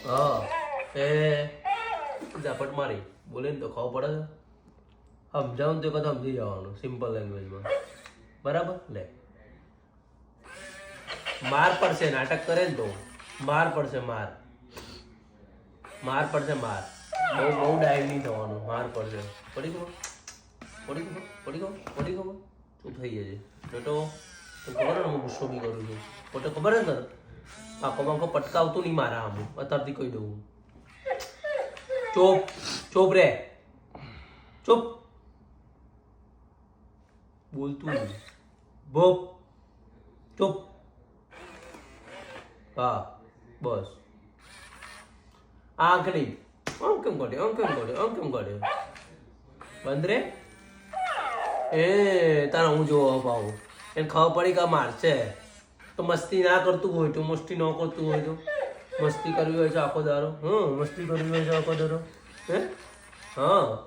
હા એ ઝાપટ મારી બોલે ને તો ખબર પડે છે સમજાવું તો કદાચ સમજી જવાનું સિમ્પલ લેંગ્વેજમાં બરાબર લે માર પડશે નાટક કરે ને તો માર પડશે માર પડશે માર બહુ ડાયવ નહીં થવાનું માર પડશે પડી ગયો શું થઈ જશે બેટો તો ખબર ને હું ગુસ્સો બી કરું છું પોતે ખબર ને તને આંખો પટકાવતું નહીં મારા આમ અત્યારથી કહી દઉં ચોપ રે ચોપ બોલતું નહીં બોપ ચોપ હા બસ આંખ નહીં આમ કેમ કાઢ્યો બંધ રે એ તારા હું જોવા પાઉં એને ખબર પડી કે મારશે તો મસ્તી ના કરતું હોય તો મસ્તી ન કરતું હોય તો મસ્તી કરવી હોય છે આખો દારો મસ્તી કરવી હોય છે આખો દારો હે હા